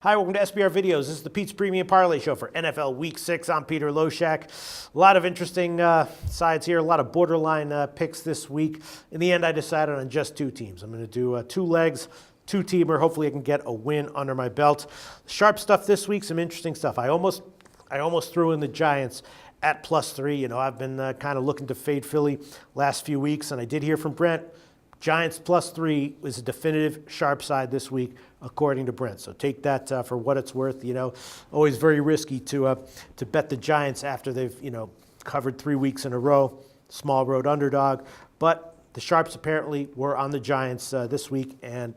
Hi, welcome to SBR Videos. This is the Pete's Premium Parlay Show for NFL Week 6. I'm Peter Loshak. A lot of interesting sides here, a lot of borderline picks this week. In the end, I decided on just two teams. I'm going to do two legs, two-teamer. Hopefully I can get a win under my belt. Sharp stuff this week, some interesting stuff. I almost threw in the Giants at +3. You know, I've been kind of looking to fade Philly last few weeks, and I did hear from Brent. Giants +3 is a definitive sharp side this week, according to Brent. So take that for what it's worth. You know, always very risky to bet the Giants after they've, covered 3 weeks in a row. Small road underdog. But the sharps apparently were on the Giants this week, and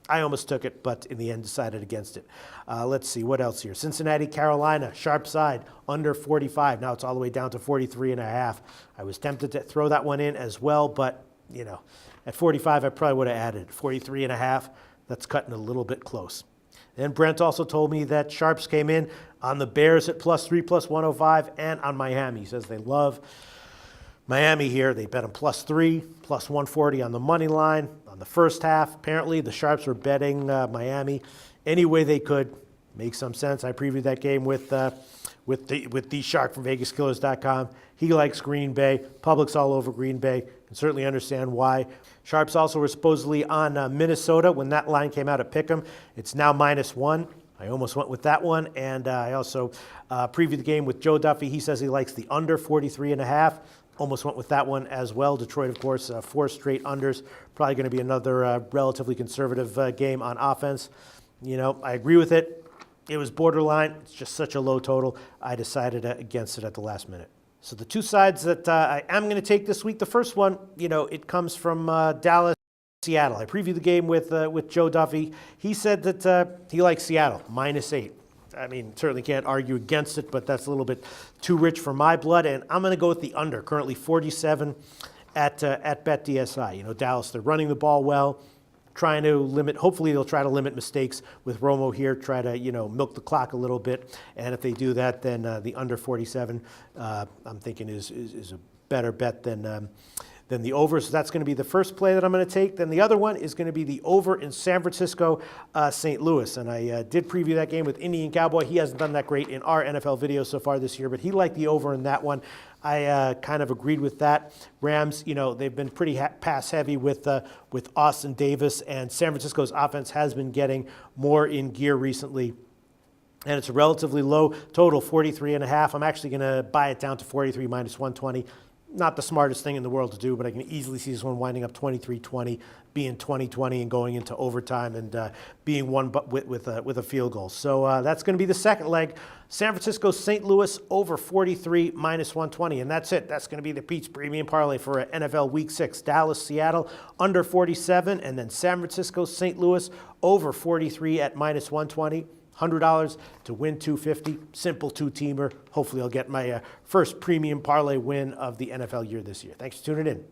I almost took it, but in the end decided against it. Let's see, what else here? Cincinnati, Carolina, sharp side, under 45. Now it's all the way down to 43.5. I was tempted to throw that one in as well, but, at 45, I probably would have added 43.5. That's cutting a little bit close. Then Brent also told me that sharps came in on the Bears at +3, +105, and on Miami. He says they love Miami here. They bet them +3, +140 on the money line on the first half. Apparently, the sharps were betting Miami any way they could. Makes some sense. I previewed that game with the Shark from VegasKillers.com. He likes Green Bay. Public's all over Green Bay. Can certainly understand why. Sharps also were supposedly on Minnesota when that line came out at Pick'em. It's now -1. I almost went with that one. And I also previewed the game with Joe Duffy. He says he likes the under 43.5. Almost went with that one as well. Detroit, of course, 4 straight unders. Probably going to be another relatively conservative game on offense. I agree with it. It was borderline. It's just such a low total. I decided against it at the last minute. So the two sides that I am going to take this week, the first one, it comes from Dallas, Seattle. I previewed the game with Joe Duffy. He said that he likes Seattle, -8. I mean, certainly can't argue against it, but that's a little bit too rich for my blood. And I'm going to go with the under, currently 47 at BetDSI. Dallas, they're running the ball well. Trying to limit, hopefully they'll try to limit mistakes with Romo here, try to, milk the clock a little bit. And if they do that, then the under 47, I'm thinking is a better bet than the over. So that's going to be the first play that I'm going to take. Then the other one is going to be the over in San Francisco, St. Louis. And I did preview that game with Indian Cowboy. He hasn't done that great in our NFL videos so far this year, but he liked the over in that one. I kind of agreed with that. Rams, they've been pretty pass heavy with Austin Davis, and San Francisco's offense has been getting more in gear recently. And it's a relatively low total, 43.5. I'm actually going to buy it down to 43 -120. Not the smartest thing in the world to do, but I can easily see this one winding up 23-20, being 20-20 and going into overtime and being won with a field goal. So that's going to be the second leg. San Francisco, St. Louis, over 43 -120. And that's it. That's going to be the Pete's Premium Parlay for NFL Week 6. Dallas, Seattle, under 47. And then San Francisco, St. Louis, over 43 at -120. $100 to win $250. Simple two-teamer. Hopefully I'll get my first premium parlay win of the NFL year this year. Thanks for tuning in.